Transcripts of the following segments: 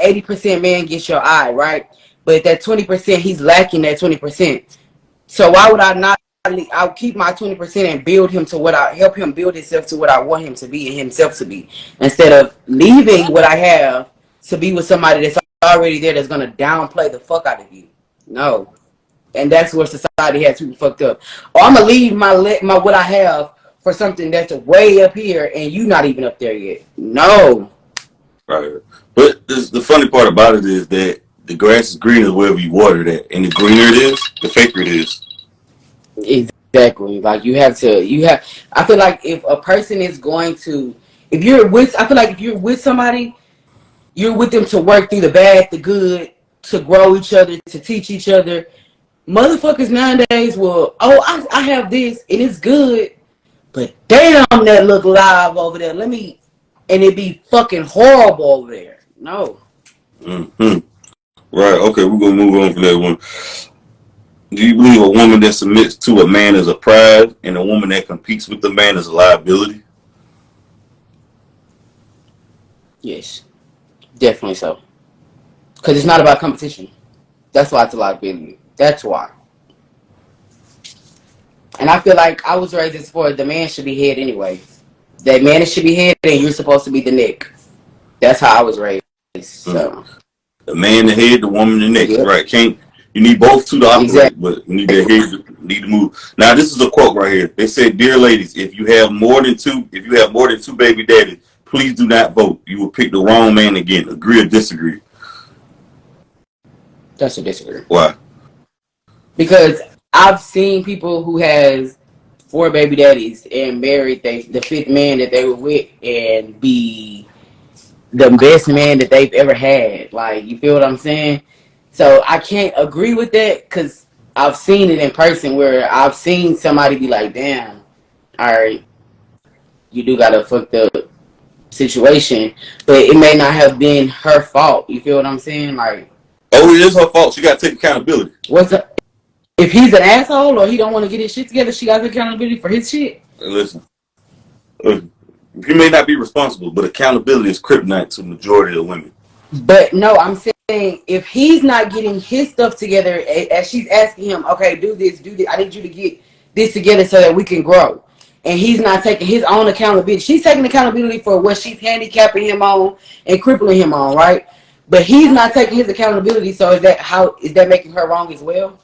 80% man gets your eye, right? But that 20%, he's lacking that 20%. So why would I not? I'll keep my 20% and build him to what I help him build himself to what I want him to be and himself to be, instead of leaving what I have to be with somebody that's already there that's gonna downplay the fuck out of you. No, and that's where society has people fucked up. Or I'm gonna leave my what I have for something that's way up here and you not even up there yet. No. Right. But the funny part about it is that the grass is greener wherever you water it at, and the greener it is, the faker it is. Exactly. Like I feel like if a person is going to, I feel like if you're with somebody, you're with them to work through the bad, the good, to grow each other, to teach each other. Motherfuckers nowadays will, I have this and it's good, but damn, that look live over there. And it be fucking horrible over there. No. Mm-hmm. Right. Okay, we're gonna move on from that one. Do you believe a woman that submits to a man is a prize, and a woman that competes with the man is a liability? Yes, definitely so. Because it's not about competition. That's why it's a liability. That's why. And I feel like I was raised as for the man should be head anyway. That man should be head, and you're supposed to be the neck. That's how I was raised. So the man the head, the woman the neck. Yep. Right? You need both to operate, exactly. But you need their head to move. Now this is a quote right here. They said, "Dear ladies, if you have more than two baby daddies, please do not vote. You will pick the wrong man again. Agree or disagree?" That's a disagree. Why? Because I've seen people who has 4 baby daddies and married the 5th man that they were with and be the best man that they've ever had. Like, you feel what I'm saying? So I can't agree with that because I've seen it in person where I've seen somebody be like, damn, all right, you do got a fucked up situation, but it may not have been her fault. You feel what I'm saying? Like, oh, it is her fault. She got to take accountability. If he's an asshole or he don't want to get his shit together, she got to take accountability for his shit. Listen, he may not be responsible, but accountability is kryptonite to the majority of women. But no, I'm saying if he's not getting his stuff together, as she's asking him, okay, do this, I need you to get this together so that we can grow. And he's not taking his own accountability. She's taking accountability for what she's handicapping him on and crippling him on, right? But he's not taking his accountability, so is that making her wrong as well?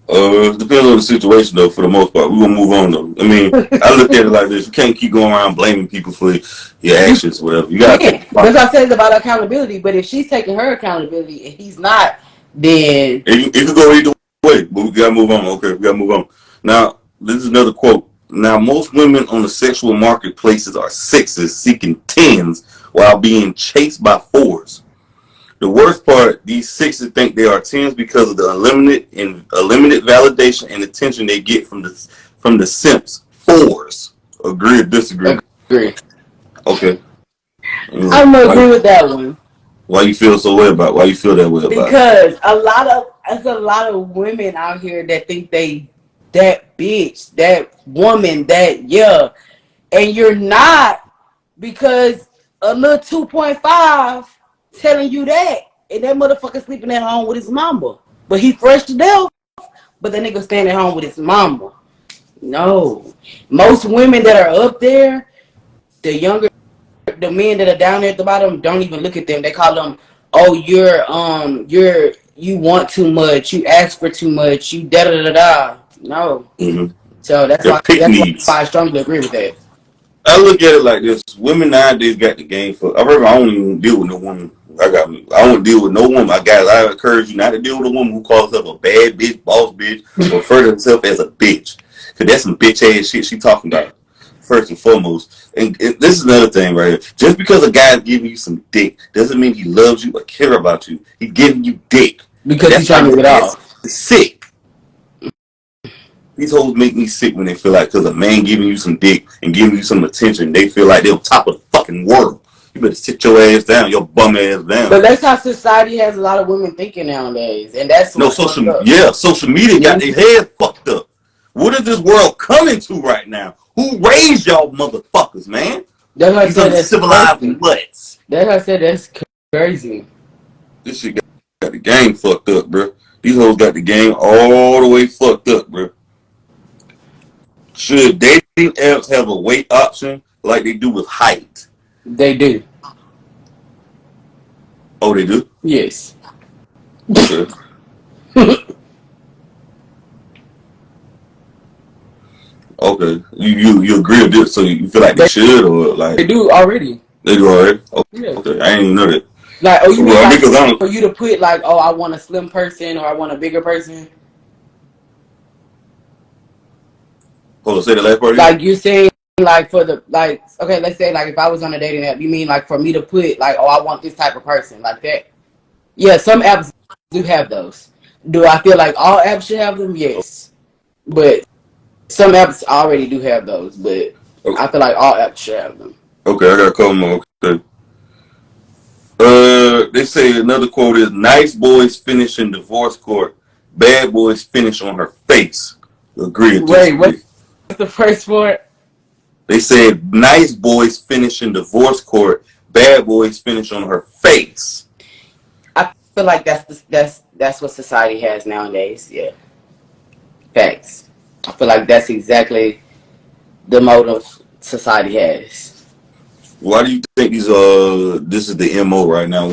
It depends on the situation, though, for the most part. We're going to move on, though. I mean, I look at it like this. You can't keep going around blaming people for your actions, whatever. You got to. That's what I said about accountability. But if she's taking her accountability and he's not, then it could go either way. But we got to move on. Okay, we got to move on. Now, this is another quote. Now, most women on the sexual marketplaces are 6s seeking 10s while being chased by 4s. The worst part, these 6s think they are 10s because of the unlimited validation and attention they get from the simps. 4s. Agree or disagree? Agree. Okay. I'm gonna agree with that one. Why you feel so way about? Why you feel that way about? Because there's a lot of women out here that think they that bitch, that woman, and you're not, because a little 2.5 telling you that, and that motherfucker sleeping at home with his mama, but he fresh to death, but the nigga staying at home with his mama. No, most women that are up there, the men that are down there at the bottom, don't even look at them. They call them, oh, you want too much, you ask for too much, you da da da da. No. Mm-hmm. So that's why I strongly agree with that. I look at it like this: women nowadays got the game for. I don't even deal with no woman. I don't deal with no woman. I encourage you not to deal with a woman who calls herself a bad bitch, boss bitch, or refer to herself as a bitch. Cause that's some bitch ass shit she talking about. First and foremost, and this is another thing right here. Just because a guy's giving you some dick doesn't mean he loves you or care about you. He's giving you dick because he's trying to get off. It's sick. These hoes make me sick when they feel like because a man giving you some dick and giving you some attention, they feel like they're on top of the fucking world. You better sit your ass down, your bum ass down. But that's how society has a lot of women thinking nowadays, and that's social media got their head fucked up. What is this world coming to right now? Who raised y'all motherfuckers, man? That's why I said that's civilized nuts. That's why I said that's crazy. This shit got the game fucked up, bro. These hoes got the game all the way fucked up, bro. Should dating apps have a weight option like they do with height? They do. Oh, they do? Yes. Okay. Okay. You agree with this? So you feel like they should, or like They do already. they do already? Okay. Yeah. Okay. I didn't even know that. Like, oh, you mean Well, like because I don't. for you to put like, oh, I want a slim person or I want a bigger person? Hold on, say the last part again. Like you're saying, like for the like, okay, let's say like if I was on a dating app, you mean like for me to put like, oh, I want this type of person like that? Yeah, some apps do have those. Do I feel like all apps should have them? Yes, but some apps already do have those. But Okay. I feel like all apps should have them. Okay, I got a couple more. Okay. They say another quote is, "Nice boys finish in divorce court, bad boys finish on her face." Agree or Wait, disagree? what's the first one? They said nice boys finish in divorce court, bad boys finish on her face. I feel like that's what society has nowadays. Yeah, facts. I feel like that's exactly the motive society has. Why do you think this is the MO right now?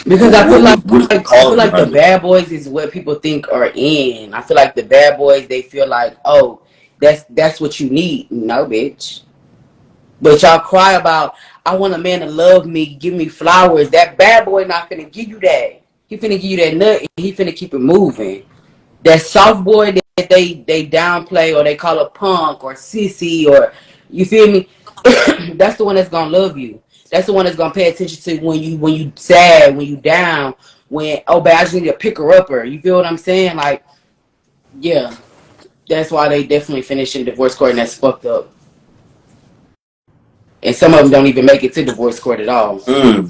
Because I feel like what is the cause the behind it? bad boys is what people think are in. I feel like the bad boys, they feel like, oh, that's what you need. No, bitch. But y'all cry about, I want a man to love me, give me flowers. That bad boy not finna give you that. He finna give you that nut and he finna keep it moving. That soft boy that they downplay or they call a punk or sissy or, you feel me? That's the one that's gonna love you. That's the one that's gonna pay attention to when you sad, when you down, when, oh, but I just need to pick her upper. You feel what I'm saying? Like, yeah. That's why they definitely finish in divorce court, and that's fucked up. And some of them don't even make it to divorce court at all. Well,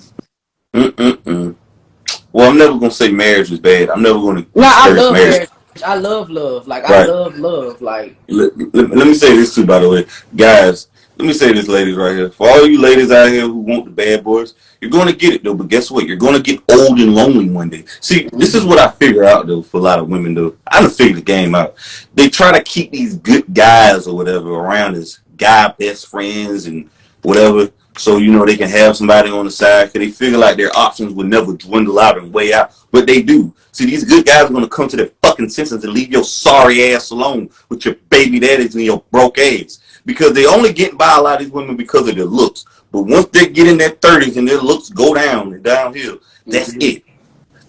I'm never gonna say marriage is bad. I'm never gonna. No, I discourage love marriage. marriage. I love love. Like, Right. I love love. Like, Let me say this too, by the way, guys. Let me say this, ladies, right here. For all you ladies out here who want the bad boys, you're going to get it, though. But guess what? You're going to get old and lonely one day. See, this is what I figure out, though, for a lot of women, though. I done figured the game out. They try to keep these good guys or whatever around as guy best friends and whatever, so, you know, they can have somebody on the side, because they figure like their options will never dwindle out and weigh out. But they do. See, these good guys are going to come to their fucking senses and leave your sorry ass alone with your baby daddies and your broke ass. Because they only get by a lot of these women because of their looks. But once they get in their 30s and their looks go down and downhill, that's it.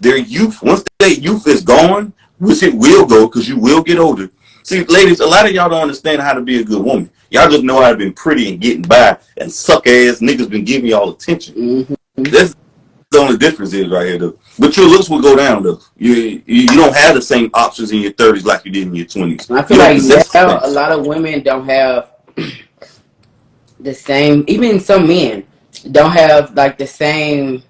Their youth, once their youth is gone, which it will go because you will get older. See, ladies, a lot of y'all don't understand how to be a good woman. Y'all just know how to be pretty and getting by, and suck ass niggas been giving y'all attention. mm-hmm. That's the only difference is right here, though. But your looks will go down, though. You don't have the same options in your 30s like you did in your 20s. I feel like now a lot of women don't have the same, even some men don't have like the same,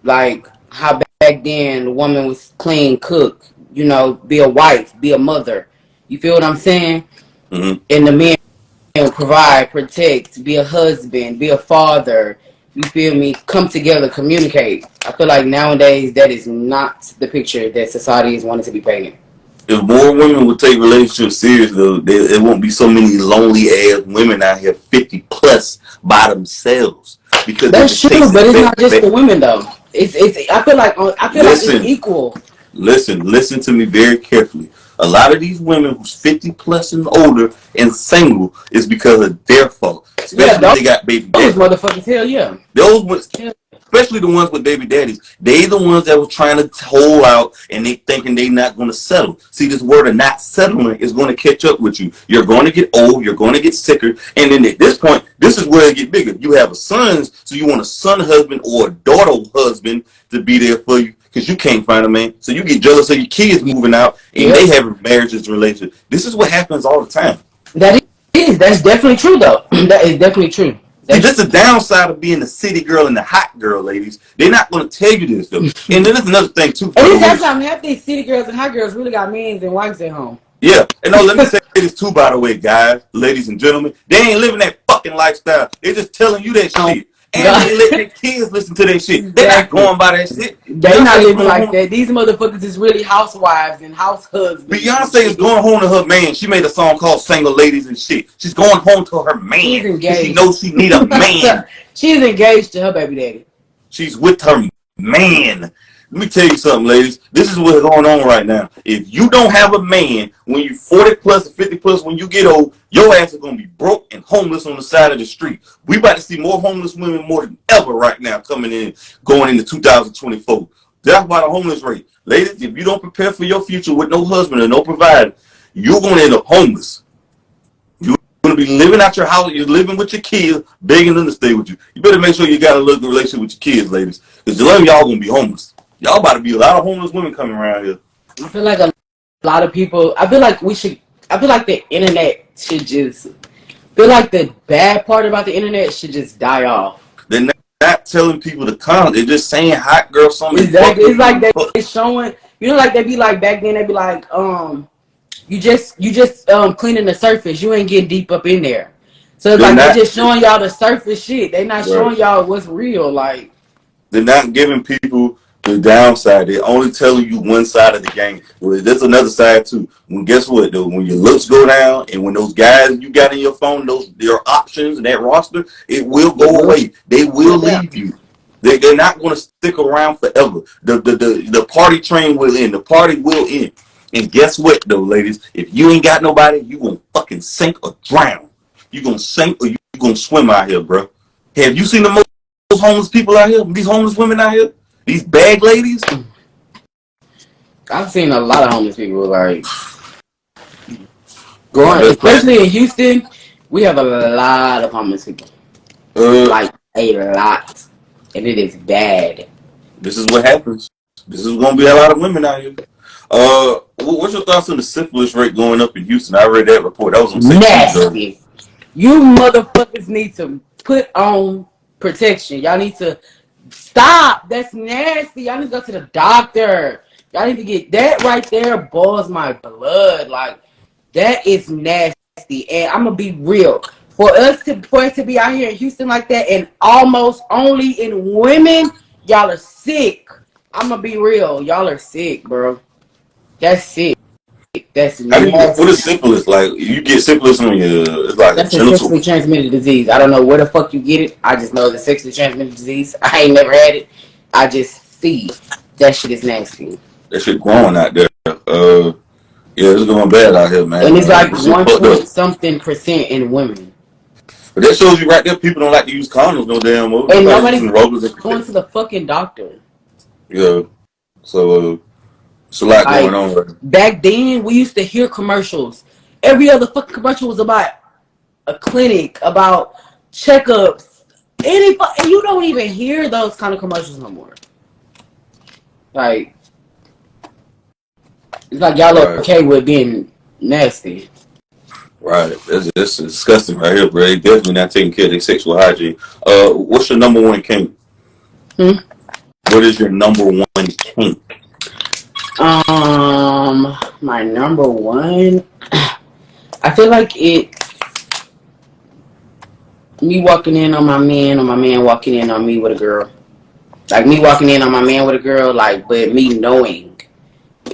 like how back then the woman was clean, cook, you know, be a wife, be a mother. You feel what I'm saying? Mm-hmm. And the men provide, protect, be a husband, be a father. You feel me? Come together, communicate. I feel like nowadays that is not the picture that society is wanting to be painted. If more women would take relationships serious, though, there won't be so many lonely ass women out here 50 plus by themselves. Because that's true, but it's not just for women though. It's. I feel like it's equal. Listen to me very carefully. A lot of these women who's 50 plus and older and single is because of their fault. Especially if they got baby daddies. Those motherfuckers, hell yeah. Those ones, especially the ones with baby daddies, they the ones that were trying to hold out and they thinking they not going to settle. See, this word of not settling is going to catch up with you. You're going to get old. You're going to get sicker. And then at this point, this is where it get bigger. You have a son, so you want a son husband or a daughter husband to be there for you. Because you can't find a man. So you get jealous of your kids moving out and they have marriages and relationships. This is what happens all the time. That is. That's definitely true, though. That is definitely true. That's just the downside of being the city girl and the hot girl, ladies. They're not going to tell you this, though. And then there's another thing, too. At least that's how half these city girls and hot girls really got men and wives at home. Yeah. And no, let me say this, too, by the way, guys, ladies and gentlemen. They ain't living that fucking lifestyle. They're just telling you that shit. And they let their kids listen to that shit. They're not Exactly. going by that shit. They not Beyonce living going like home. that. These motherfuckers is really housewives and house husbands. Beyonce is going home to her man. She made a song called "Single Ladies" and shit. She's going home to her man. She's engaged. She knows she need a man. She's engaged to her baby daddy. She's with her man. Let me tell you something, ladies. This is what's going on right now. If you don't have a man when you're 40 plus or 50 plus, when you get old, your ass is going to be broke and homeless on the side of the street. We about to see more homeless women more than ever right now coming in, going into 2024. That's why the homeless rate. Ladies, if you don't prepare for your future with no husband or no provider, you're going to end up homeless. You're going to be living out your house. You're living with your kids, begging them to stay with you. You better make sure you got a good relationship with your kids, ladies, because a lot of y'all going to be homeless. Y'all about to be a lot of homeless women coming around here. I feel like a lot of people. I feel like the internet should just. I feel like the bad part about the internet should just die off. They're not telling people to come. They're just saying hot girl something. Exactly. It's like they showing. You know, like they be like back then. They be like, you just cleaning the surface. You ain't getting deep up in there. So it's like they're just showing y'all the surface shit. They not showing y'all what's real. Like they're not giving people the downside. They're only telling you one side of the game. Well, there's another side too. When guess what though? When your looks go down and when those guys you got in your phone, their options and that roster, it will go away. They will leave you. They're not going to stick around forever. The party train will end. The party will end. And guess what though, ladies? If you ain't got nobody, you gonna fucking sink or drown. You gonna sink or you gonna swim out here, bro. Have you seen the most homeless people out here? These homeless women out here? These bag ladies? I've seen a lot of homeless people like going, especially in Houston. We have a lot of homeless people, like a lot, and it is bad. This is what happens. This is gonna be a lot of women out here. What's your thoughts on the syphilis rate going up in Houston? I read that report. That was on nasty. You motherfuckers need to put on protection. Y'all need to. Stop! That's nasty. Y'all need to go to the doctor. Y'all need to get that right there. Boils my blood. Like that is nasty. And I'm gonna be real. For it to be out here in Houston like that, and almost only in women, y'all are sick. I'm gonna be real. Y'all are sick, bro. That's sick. That's nasty. What is syphilis? Like you get syphilis on your, it's like that's a sexually transmitted disease. I don't know where the fuck you get it. I just know it's a sexually transmitted disease. I ain't never had it. I just see that shit is nasty. That shit growing out there. Yeah, it's going bad out here, man. And it's like 1% in women. But that shows you right there, people don't like to use condoms no damn more. And nobody's going to the fucking doctor. Yeah. So, it's a lot going on. Right? Back then, we used to hear commercials. Every other fucking commercial was about a clinic, about checkups. And you don't even hear those kind of commercials no more. Like, it's like y'all are okay with being nasty. Right. That's disgusting right here, bro. They definitely not taking care of their sexual hygiene. What's your number one kink? What is your number one kink? My number one, I feel like me walking in on my man, or my man walking in on me with a girl. Like me walking in on my man with a girl, like, but me knowing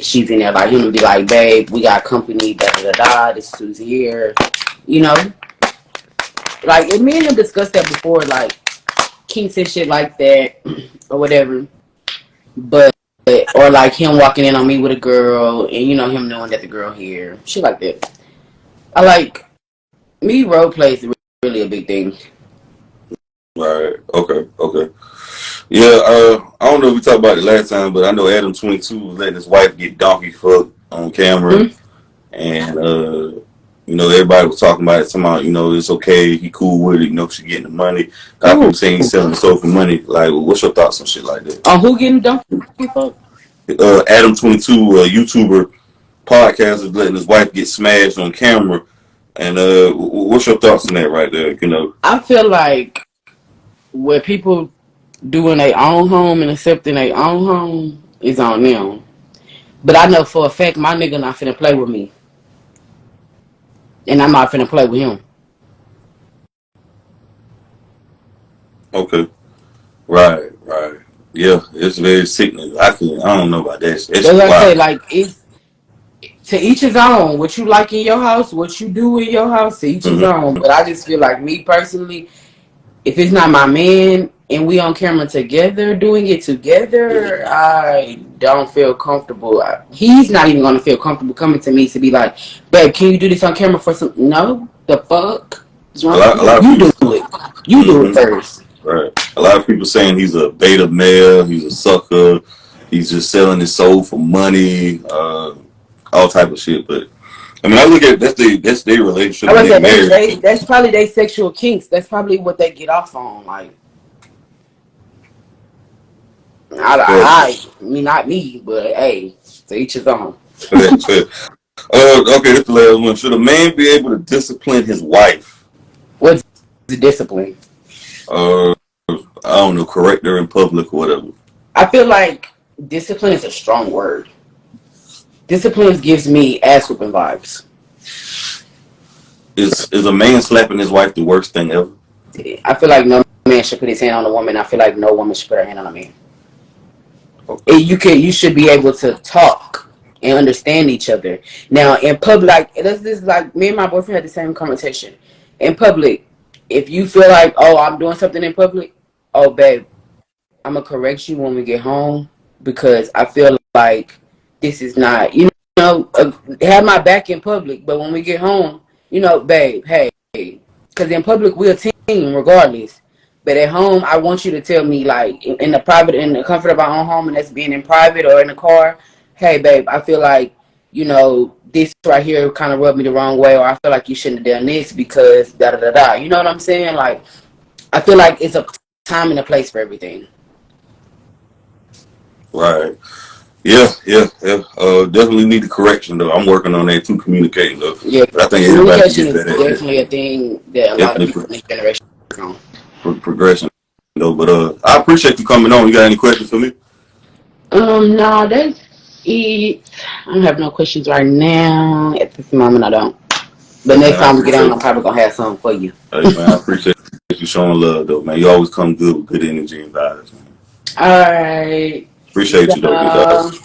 she's in there, like him to be like, babe, we got company, da da da da, this is who's here, you know? Like, and me and him discussed that before, like, kinks and shit like that, or whatever. But, or like him walking in on me with a girl, and you know, him knowing that the girl here, shit like that. I like, me role plays really a big thing. Right. Okay. Yeah, I don't know if we talked about it last time, but I know Adam 22 was letting his wife get donkey fucked on camera. And, you know, everybody was talking about it. Somehow, you know, it's okay. He cool with it. You know, she getting the money. People saying he's selling the soul for money. Like, what's your thoughts on shit like that? On who getting donkey fucked? Adam 22, a YouTuber podcast, is letting his wife get smashed on camera. And what's your thoughts on that right there? You know, I feel like what people do in their own home and accepting their own home is on them. But I know for a fact my nigga not finna play with me. And I'm not finna play with him. Okay. Right. Right. Yeah, it's very sickening. I don't know about that. That's That's what I say. wild. Like it's to each his own. What you like in your house, what you do in your house, to each his Mm-hmm. own. But I just feel like me personally, if it's not my man and we on camera together doing it together, I don't feel comfortable. He's not even gonna feel comfortable coming to me to be like, "Babe, can you do this on camera for some?" No, the fuck is A wrong lot. with A you? lot of You people. do it. You do it Mm-hmm. first. Right. A lot of people saying he's a beta male. He's a sucker. He's just selling his soul for money. All type of shit. But I mean, I look at that's their relationship I and was they're say married. that's probably their sexual kinks. That's probably what they get off on. Like, But I mean, not me, but hey, to each his own. okay, this is the last one. Should a man be able to discipline his wife? What's the discipline? Uh, I don't know, correct her in public or whatever. I feel like discipline is a strong word. Discipline gives me ass whooping vibes. Is a man slapping his wife the worst thing ever? I feel like no man should put his hand on a woman. I feel like no woman should put her hand on a man. Okay. You should be able to talk and understand each other. Now in public, like this is like me and my boyfriend had the same conversation. In public, if you feel like, oh, I'm doing something in public, oh babe, I'm gonna correct you when we get home because I feel like this is not, have my back in public, but when we get home, babe, hey, because in public we're a team regardless. But at home, I want you to tell me, like, in the comfort of our own home, and that's being in private or in the car. Hey, babe, I feel like, this right here kind of rubbed me the wrong way, or I feel like you shouldn't have done this because da da da da. You know what I'm saying? Like, I feel like it's a time and a place for everything. Right. Yeah. Definitely need the correction though. I'm working on that too, communicating though. Yeah, But I think everybody can communication get is better at definitely a thing that a lot of definitely people in this generation work on. progression though. But I appreciate you coming on. You got any questions for me? No, that's it. I don't have no questions right now. At this moment, I don't. But Hey next man, I time we get on, appreciate I'm probably gonna have something for you. Hey man, I appreciate you showing love though, man. You always come good with good energy and vibes, man. All right. See Appreciate you though, big dog. y'all.